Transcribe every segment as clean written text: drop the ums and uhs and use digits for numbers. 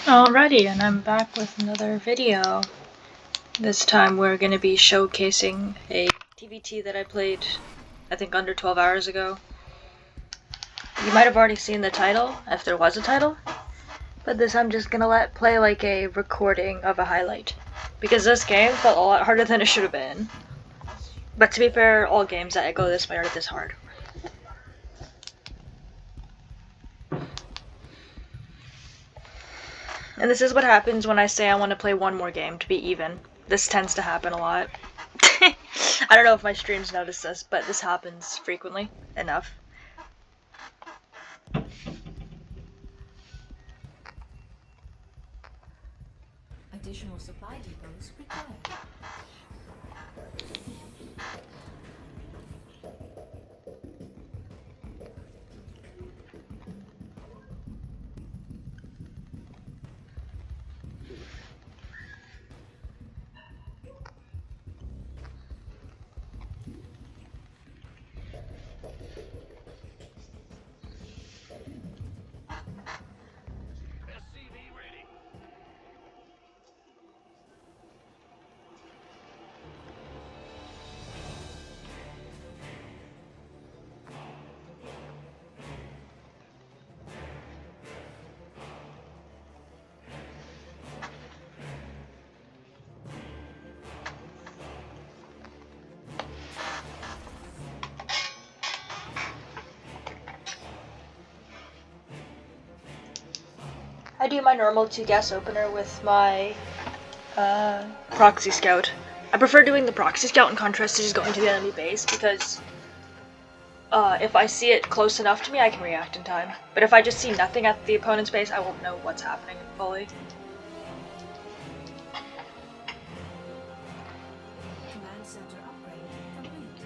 Alrighty, and I'm back with another video. This time we're going to be showcasing a TvT that I played, I think under 12 hours ago. You might have already seen the title, if there was a title, but this I'm just going to play like a recording of a highlight. Because this game felt a lot harder than it should have been. But to be fair, all games that go this way are this hard. And this is what happens when I say I want to play one more game to be even. This tends to happen a lot. I don't know if my streams notice this, but this happens frequently enough. Additional supply depots required. I do my normal 2 gas opener with my proxy scout. I prefer doing the proxy scout in contrast to just going to the enemy base because if I see it close enough to me, I can react in time. But if I just see nothing at the opponent's base, I won't know what's happening fully. Command center upgrade complete.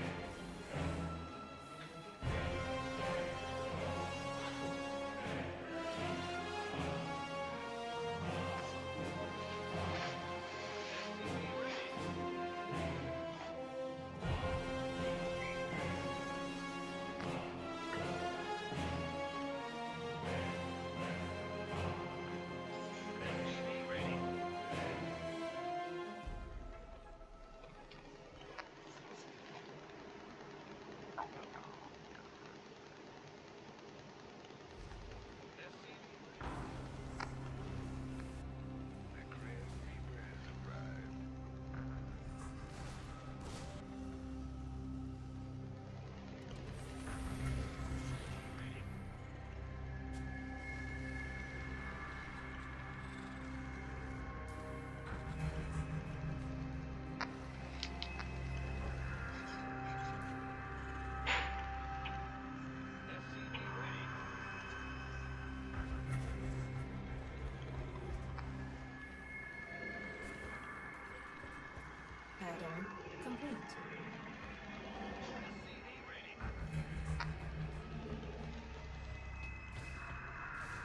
Add-on complete.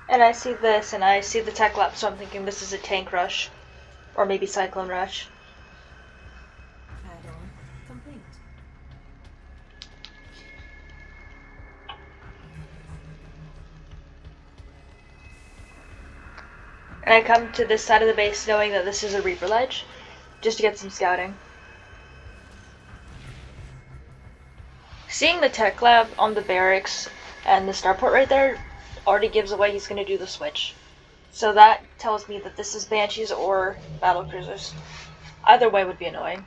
And I see this, and I see the tech lab, so I'm thinking this is a tank rush. Or maybe cyclone rush. Add-on complete. And I come to this side of the base knowing that this is a Reaper ledge, just to get some scouting. Seeing the tech lab on the barracks and the starport right there already gives away he's going to do the switch. So that tells me that this is Banshees or battlecruisers. Either way would be annoying.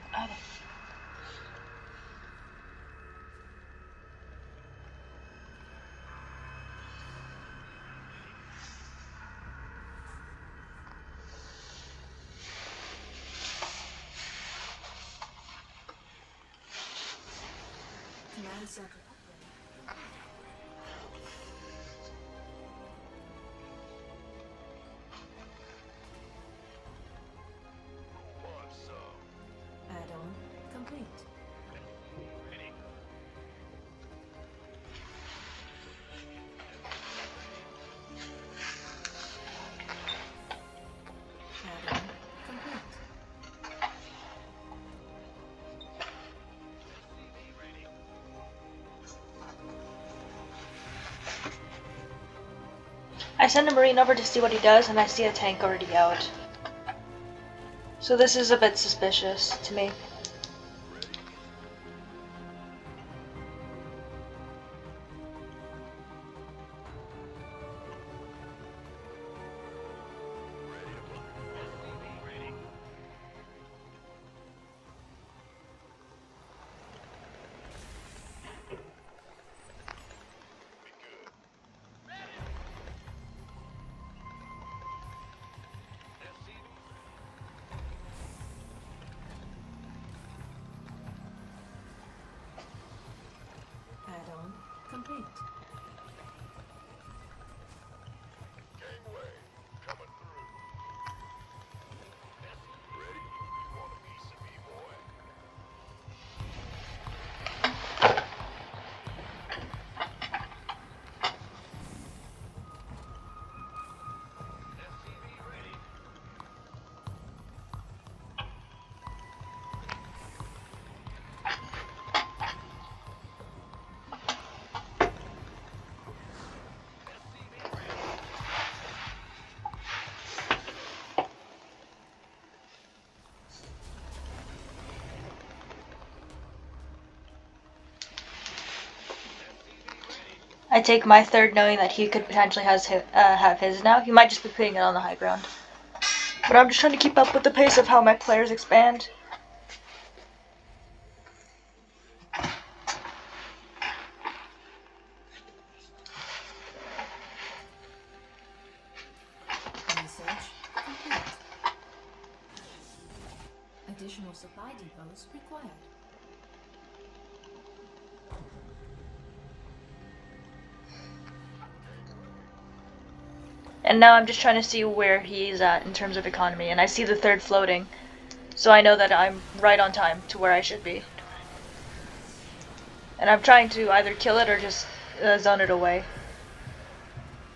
Command center upgrade. Add-on complete. Add-on complete. send a Marine over to see what he does, and I see a tank already out. So this is a bit suspicious to me. Add-on complete. I take my third knowing that he could potentially have his now. He might just be putting it on the high ground. But I'm just trying to keep up with the pace of how mech players expand. Research complete. Additional supply depots required. And now I'm just trying to see where he's at in terms of economy. And I see the third floating. So I know that I'm right on time to where I should be. And I'm trying to either kill it or just zone it away.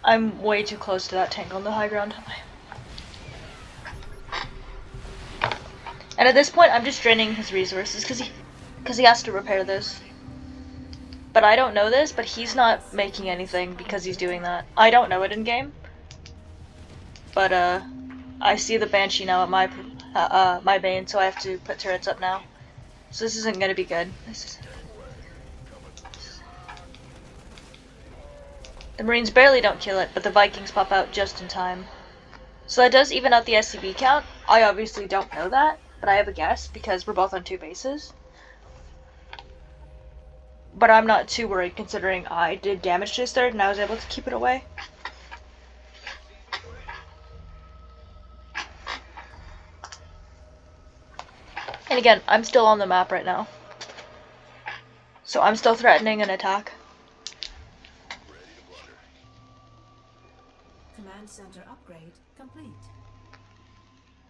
I'm way too close to that tank on the high ground. And at this point, I'm just draining his resources because he has to repair this. But I don't know this, but he's not making anything because he's doing that. I don't know it in game. But I see the Banshee now at my bane, so I have to put turrets up now. So this isn't gonna be good. The Marines barely don't kill it, but the Vikings pop out just in time. So that does even out the SCB count. I obviously don't know that, but I have a guess because we're both on 2 bases. But I'm not too worried considering I did damage to his third and I was able to keep it away. And again, I'm still on the map right now. So I'm still threatening an attack. Command center upgrade complete.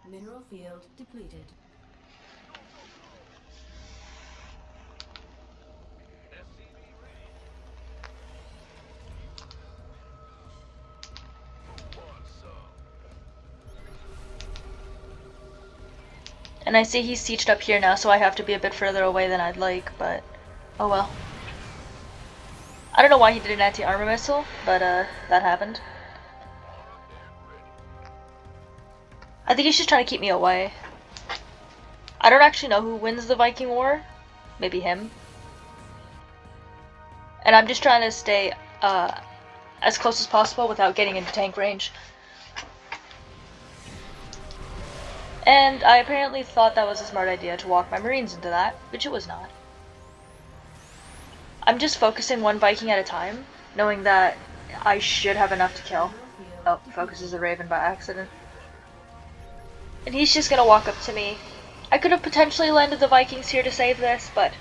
Mineral field depleted. And I see he's sieged up here now, so I have to be a bit further away than I'd like, but oh well. I don't know why he did an anti-armor missile, but that happened. I think he's just trying to keep me away. I don't actually know who wins the Viking War. Maybe him. And I'm just trying to stay as close as possible without getting into tank range. And I apparently thought that was a smart idea to walk my Marines into that, which it was not. I'm just focusing one Viking at a time, knowing that I should have enough to kill. Oh, focuses the Raven by accident. And he's just gonna walk up to me. I could have potentially landed the Vikings here to save this, but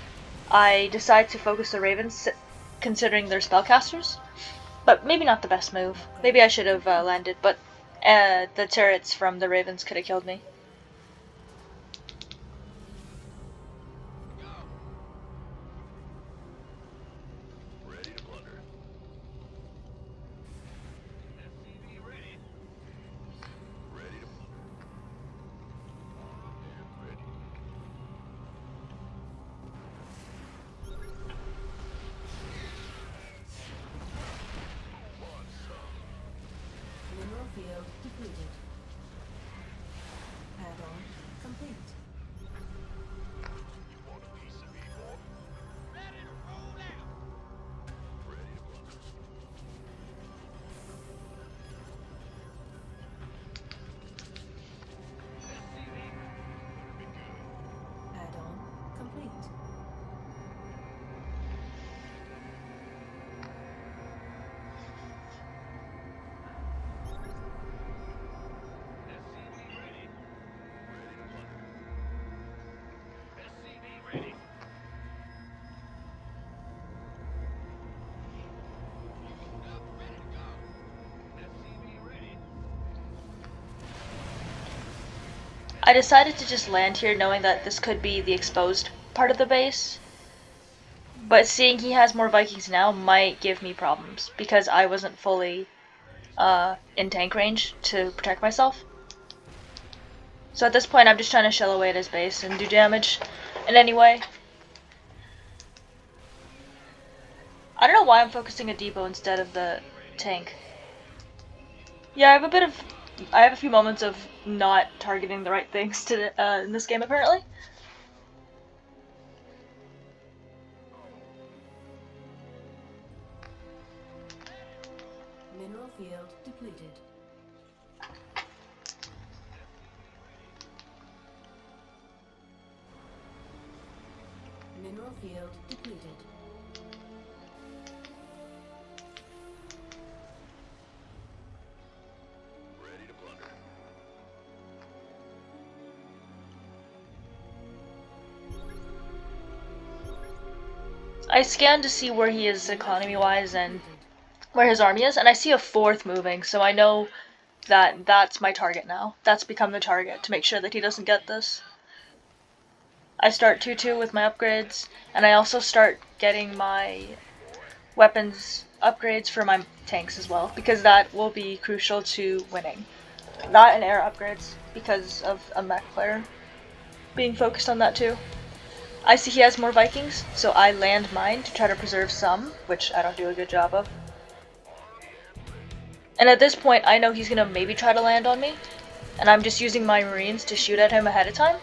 I decided to focus the Ravens, considering they're spellcasters. But maybe not the best move. Maybe I should have landed, but the turrets from the Ravens could have killed me. field depleted. Add-on complete. Add-on complete. I decided to just land here knowing that this could be the exposed part of the base. But seeing he has more Vikings now might give me problems because I wasn't fully in tank range to protect myself. So at this point I'm just trying to shell away at his base and do damage in any way. I don't know why I'm focusing a depot instead of the tank. Yeah, I have a few moments of not targeting the right things to in this game apparently. Mineral field depleted. Mineral field depleted. I scanned to see where he is economy-wise and where his army is, and I see a fourth moving, so I know that that's my target now. That's become the target, to make sure that he doesn't get this. I start 2-2 with my upgrades, and I also start getting my weapons upgrades for my tanks as well, because that will be crucial to winning. That and air upgrades, because of a mech player being focused on that too. I see he has more Vikings, so I land mine to try to preserve some, which I don't do a good job of. And at this point, I know he's gonna maybe try to land on me, and I'm just using my Marines to shoot at him ahead of time.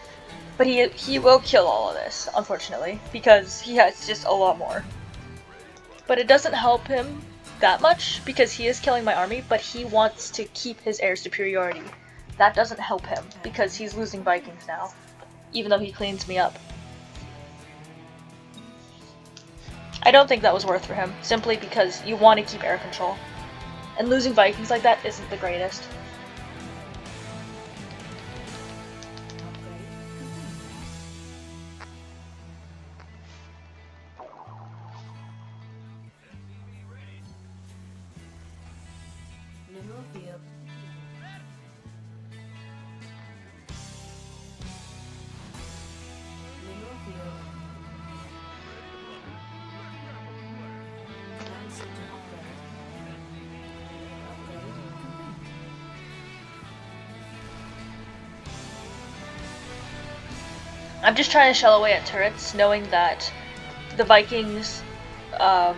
But he will kill all of this, unfortunately, because he has just a lot more. But it doesn't help him that much, because he is killing my army, but he wants to keep his air superiority. That doesn't help him, because he's losing Vikings now, even though he cleans me up. I don't think that was worth for him, simply because you want to keep air control. And losing Vikings like that isn't the greatest. Mineral field. Mineral field. Command center upgrade. Upgrade complete. I'm just trying to shell away at turrets, knowing that the Vikings'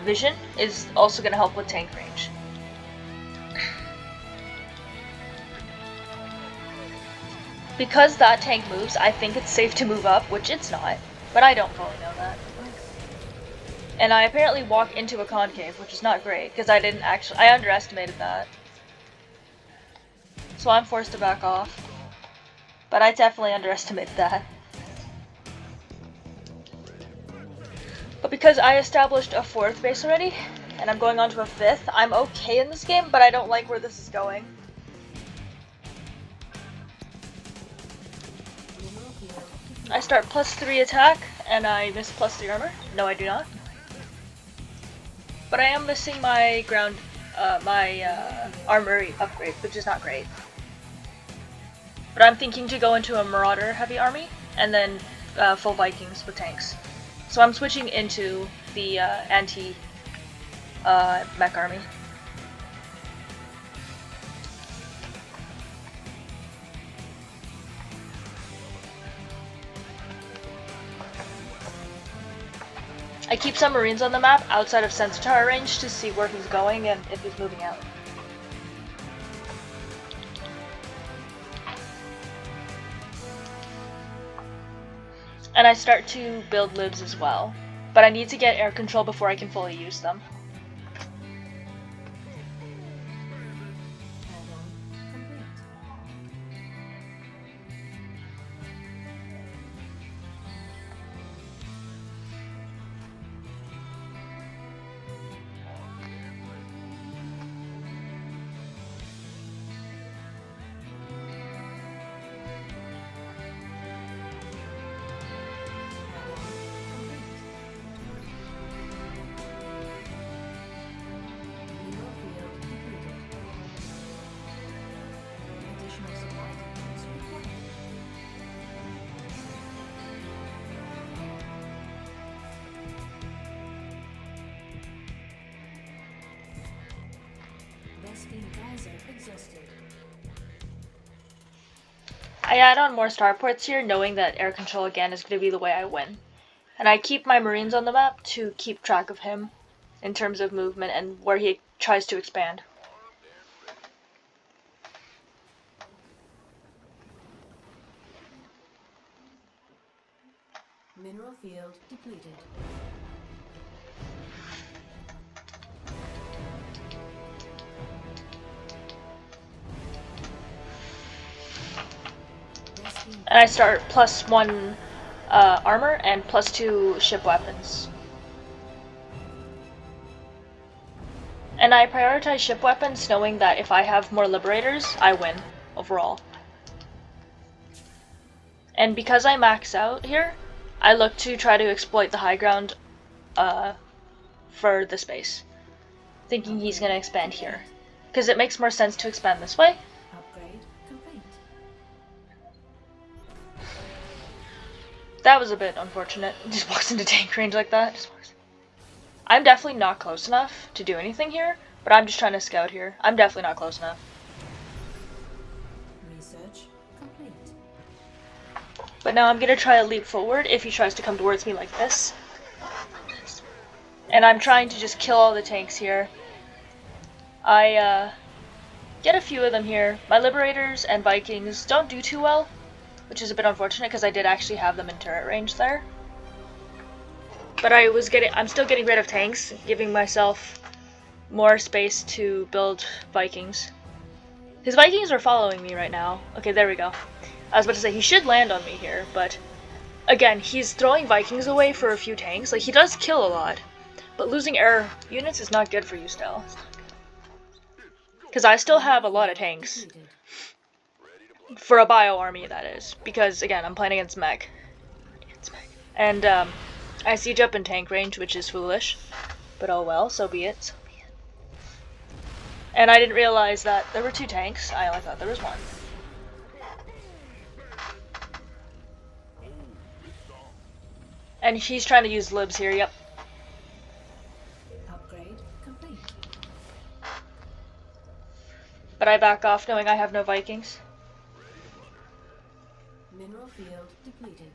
vision is also going to help with tank range. Because that tank moves, I think it's safe to move up, which it's not, but I don't fully know that. And I apparently walk into a concave, which is not great, because I underestimated that. So I'm forced to back off. But I definitely underestimated that. But because I established a fourth base already, and I'm going on to a fifth, I'm okay in this game, but I don't like where this is going. I start +3 attack, and I miss +3 armor. No, I do not. But I am missing my armory upgrade, which is not great. But I'm thinking to go into a Marauder heavy army, and then full Vikings with tanks. So I'm switching into the anti-mech army. I keep some Marines on the map outside of sensor tower range to see where he's going and if he's moving out. And I start to build libs as well. But I need to get air control before I can fully use them. Add-on complete. I add on more starports here, knowing that air control again is going to be the way I win. And I keep my Marines on the map to keep track of him in terms of movement and where he tries to expand. Mineral field depleted. And I start +1 armor and +2 ship weapons. And I prioritize ship weapons knowing that if I have more liberators, I win overall. And because I max out here, I look to try to exploit the high ground for the space, thinking he's going to expand here. Because it makes more sense to expand this way. Upgrade complete. That was a bit unfortunate. He just walks into tank range like that. Just walks. I'm definitely not close enough to do anything here, but I'm just trying to scout here. I'm definitely not close enough. Research complete. But now I'm going to try a leap forward if he tries to come towards me like this. And I'm trying to just kill all the tanks here. I get a few of them here. My Liberators and Vikings don't do too well, which is a bit unfortunate because I did actually have them in turret range there. But I'm still getting rid of tanks, giving myself more space to build Vikings. His Vikings are following me right now. Okay, there we go. I was about to say he should land on me here, but again, he's throwing Vikings away for a few tanks. Like, he does kill a lot, but losing air units is not good for you still. Because I still have a lot of tanks. For a bio army, that is. Because, again, I'm playing against Mech. And, I siege up in tank range, which is foolish. But oh well, so be it. So be it. And I didn't realize that there were 2 tanks. I only thought there was 1. And he's trying to use libs here, yep. Upgrade complete. But I back off knowing I have no Vikings. Mineral field depleted.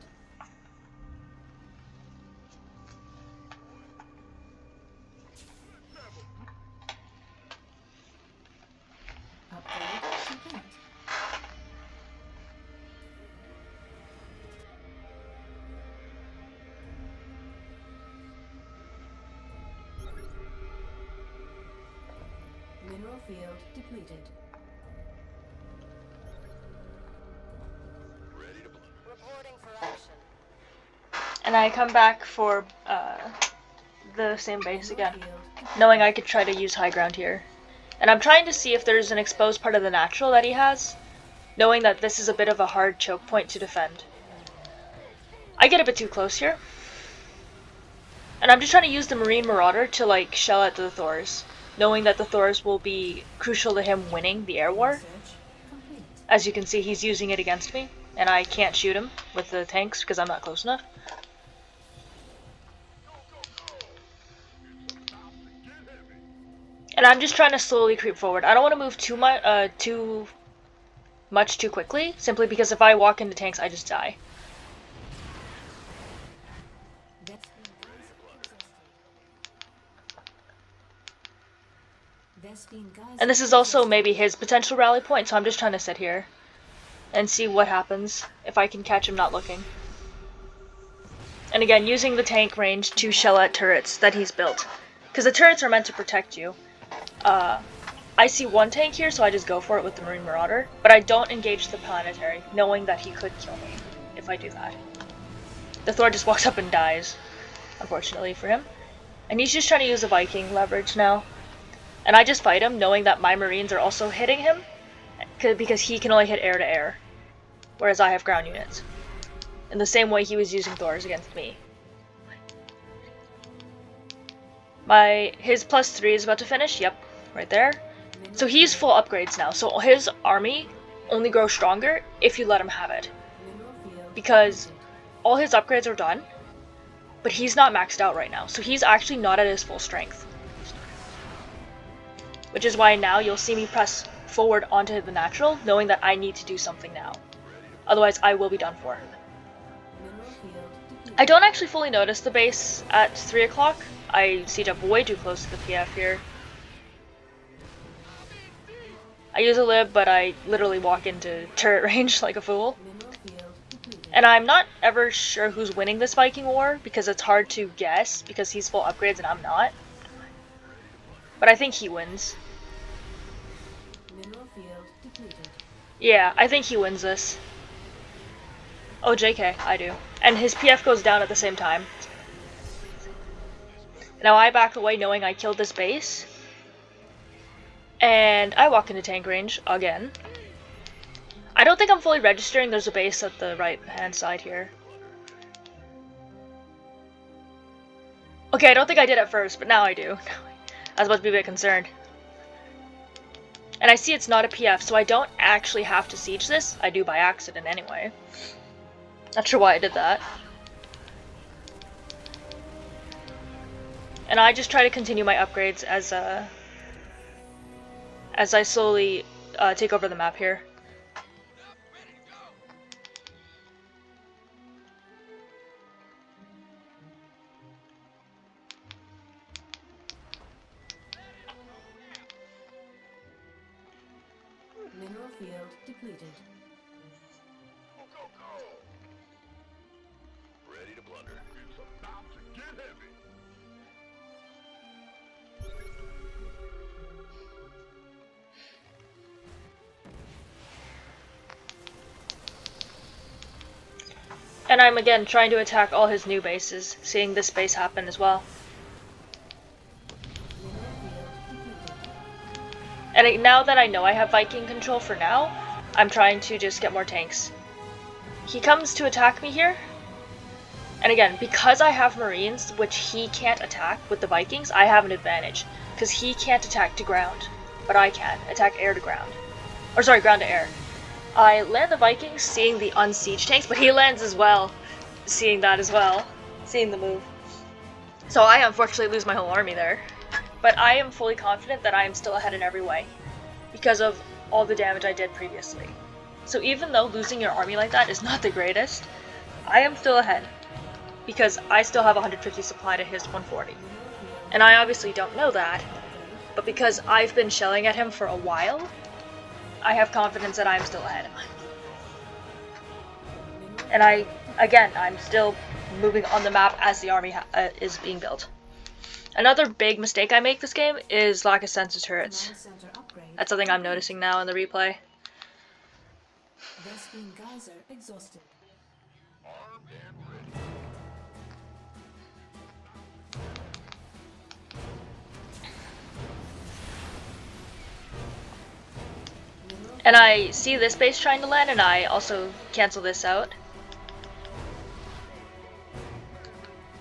Upgrade complete. Mineral field depleted. Reporting for action. And I come back for the same base again, knowing I could try to use high ground here. And I'm trying to see if there's an exposed part of the natural that he has, knowing that this is a bit of a hard choke point to defend. I get a bit too close here. And I'm just trying to use the Marine Marauder to, like, shell at the Thors, knowing that the Thors will be crucial to him winning the air war. As you can see, he's using it against me, and I can't shoot him with the tanks because I'm not close enough. And I'm just trying to slowly creep forward. I don't want to move too much too quickly, simply because if I walk into tanks, I just die. And this is also maybe his potential rally point, so I'm just trying to sit here and see what happens if I can catch him not looking. And again, using the tank range to shell at turrets that he's built. Because the turrets are meant to protect you. I see one tank here, so I just go for it with the Marine Marauder. But I don't engage the Planetary, knowing that he could kill me if I do that. The Thor just walks up and dies, unfortunately for him. And he's just trying to use the Viking leverage now. And I just fight him, knowing that my Marines are also hitting him, because he can only hit air to air, whereas I have ground units. In the same way he was using Thors against me. His +3 is about to finish, yep, right there. So he's full upgrades now, so his army only grows stronger if you let him have it. Because all his upgrades are done, but he's not maxed out right now, so he's actually not at his full strength. Which is why now you'll see me press forward onto the natural, knowing that I need to do something now. Otherwise I will be done for. I don't actually fully notice the base at 3 o'clock. I siege up way too close to the PF here. I use a lib, but I literally walk into turret range like a fool. And I'm not ever sure who's winning this Viking war, because it's hard to guess, because he's full upgrades and I'm not. But I think he wins. Yeah, I think he wins this. Oh, JK, I do. And his PF goes down at the same time. Now I back away knowing I killed this base. And I walk into tank range again. I don't think I'm fully registering there's a base at the right hand side here. Okay, I don't think I did at first, but now I do. I was about to be a bit concerned. And I see it's not a PF, so I don't actually have to siege this. I do by accident anyway. Not sure why I did that. And I just try to continue my upgrades as I slowly take over the map here. Mineral field depleted. Go, go, go! Ready to blunder. It's about to get heavy. And I'm again trying to attack all his new bases, seeing this base happen as well. And now that I know I have Viking control for now, I'm trying to just get more tanks. He comes to attack me here. And again, because I have Marines, which he can't attack with the Vikings, I have an advantage. Because he can't attack to ground, but I can attack air to ground. Or sorry, ground to air. I land the Vikings seeing the unsiege tanks, but he lands as well, seeing that as well, seeing the move. So I unfortunately lose my whole army there. But I am fully confident that I am still ahead in every way, because of all the damage I did previously. So even though losing your army like that is not the greatest, I am still ahead, because I still have 150 supply to his 140. And I obviously don't know that, but because I've been shelling at him for a while, I have confidence that I'm still ahead. And I'm still moving on the map as the army is being built. Another big mistake I make this game is lack of sensor turrets. That's something I'm noticing now in the replay. Rescuing Geyser exhausted. Armed and ready. And I see this base trying to land, and I also cancel this out.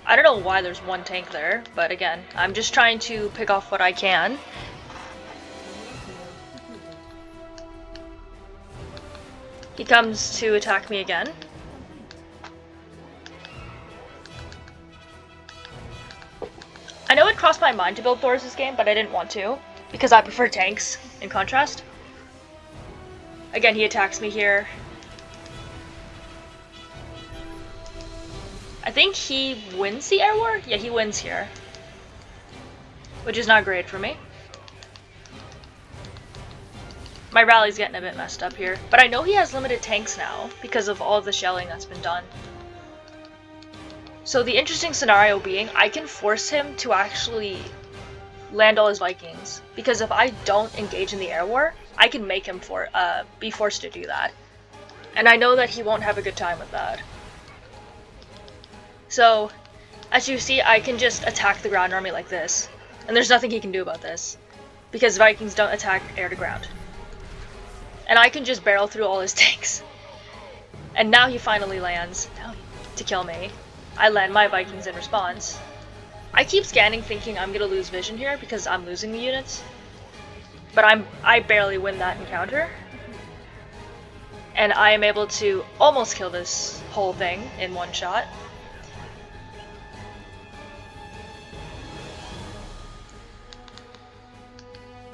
I don't know why there's one tank there, but again, I'm just trying to pick off what I can. He comes to attack me again. I know it crossed my mind to build Thors this game, but I didn't want to, because I prefer tanks in contrast. Again, he attacks me here. I think he wins the air war? Yeah, he wins here. Which is not great for me. My rally's getting a bit messed up here. But I know he has limited tanks now, because of all the shelling that's been done. So the interesting scenario being, I can force him to actually land all his Vikings, because if I don't engage in the air war, I can make him be forced to do that. And I know that he won't have a good time with that. So, as you see, I can just attack the ground army like this, and there's nothing he can do about this, because Vikings don't attack air to ground. And I can just barrel through all his tanks. And now he finally lands to kill me. I land my Vikings in response. I keep scanning thinking I'm gonna lose vision here because I'm losing the units. But I barely win that encounter. And I am able to almost kill this whole thing in one shot.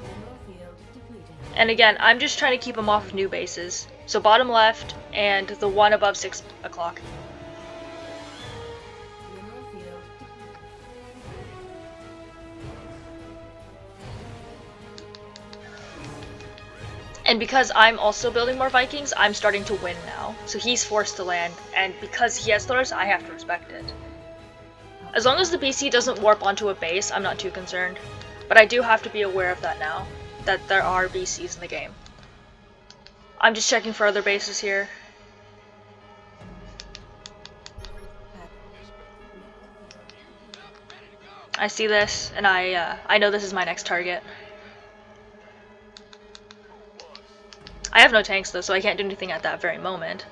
Mineral field depleted. And again, I'm just trying to keep him off of new bases. So bottom left and the one above 6 o'clock. Mineral field And because I'm also building more Vikings, I'm starting to win now. So he's forced to land, and because he has Thors, I have to respect it. As long as the BC doesn't warp onto a base, I'm not too concerned. But I do have to be aware of that now, that there are BCs in the game. I'm just checking for other bases here. I see this, and I know this is my next target. I have no tanks though, so I can't do anything at that very moment.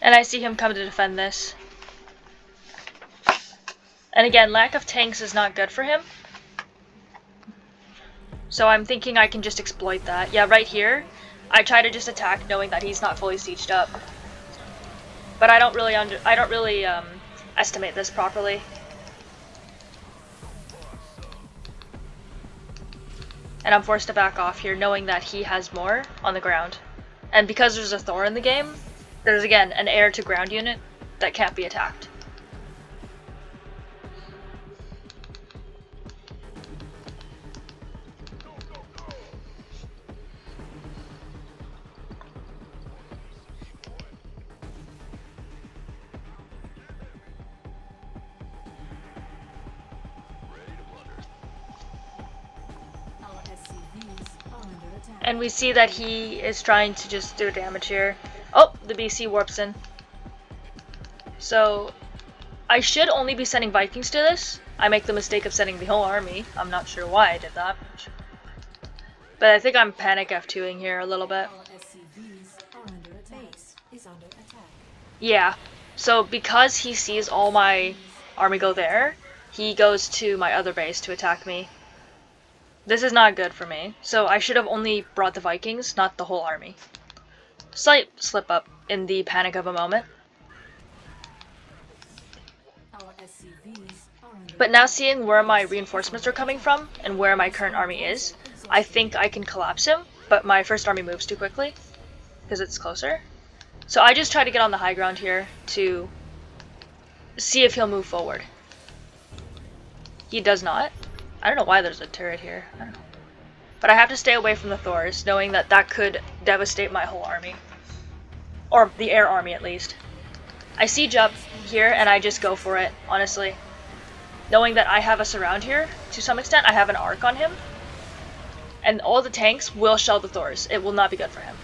And I see him come to defend this. And again, lack of tanks is not good for him. So I'm thinking I can just exploit that. Yeah, right here, I try to just attack knowing that he's not fully sieged up. But I don't really estimate this properly. And I'm forced to back off here knowing that he has more on the ground. And because there's a Thor in the game, there's again an air to ground unit that can't be attacked. Our SCVs are under attack. And we see that he is trying to just do damage here. Oh, the BC warps in. So, I should only be sending Vikings to this. I make the mistake of sending the whole army. I'm not sure why I did that. But I think I'm panic F2ing here a little bit. Our SCVs are under attack. Base is under attack. Yeah, so because he sees all my army go there, he goes to my other base to attack me. This is not good for me, so I should have only brought the Vikings, not the whole army. Slight slip up in the panic of a moment. Our SCVs are under But now seeing where my reinforcements are coming from, and where my current army is, I think I can collapse him, but my first army moves too quickly, because it's closer. So I just try to get on the high ground here to see if he'll move forward. He does not. I don't know why there's a turret here. I don't know. But I have to stay away from the Thors, knowing that that could devastate my whole army. Or the air army, at least. I siege up here, and I just go for it, honestly. Knowing that I have a surround here, to some extent, I have an arc on him. And all the tanks will shell the Thors. It will not be good for him.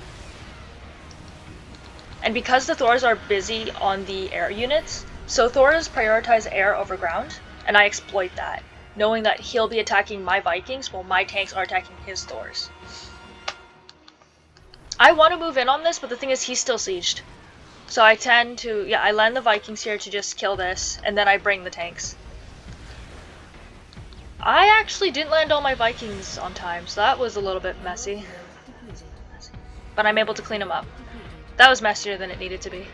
And because the Thors are busy on the air units, so Thors prioritize air over ground, and I exploit that, knowing that he'll be attacking my Vikings while my tanks are attacking his Thors. I want to move in on this, but the thing is he's still sieged. So I tend to, I land the Vikings here to just kill this, and then I bring the tanks. I actually didn't land all my Vikings on time, so that was a little bit messy. But I'm able to clean them up. That was messier than it needed to be.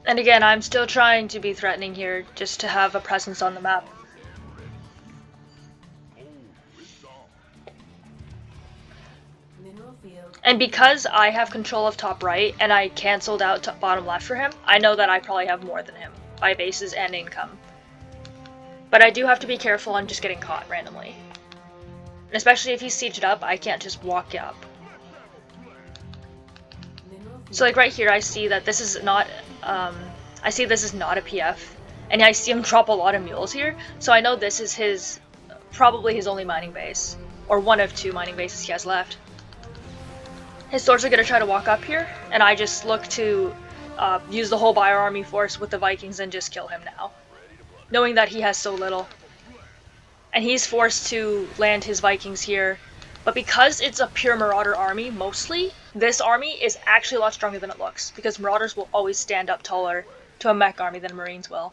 And again, I'm still trying to be threatening here, just to have a presence on the map. Mineral field. And because I have control of top right, and I cancelled out bottom left for him, I know that I probably have more than him, by bases and income. But I do have to be careful on just getting caught randomly. And especially if he's sieged up, I can't just walk up. Mineral field. So like right here, I see that this is not, I see this is not a PF, and I see him drop a lot of mules here, so I know this is his, probably his only mining base, or one of 2 mining bases he has left. His swords are going to try to walk up here, and I just look to use the whole bio army force with the Vikings and just kill him now, knowing that he has so little. And he's forced to land his Vikings here, but because it's a pure Marauder army, mostly, this army is actually a lot stronger than it looks, because Marauders will always stand up taller to a mech army than Marines will.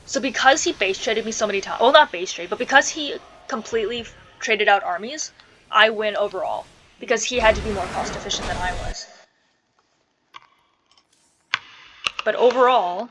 So because he base traded me so many times, well not base trade, but because he completely traded out armies, I win overall, because he had to be more cost efficient than I was. But overall,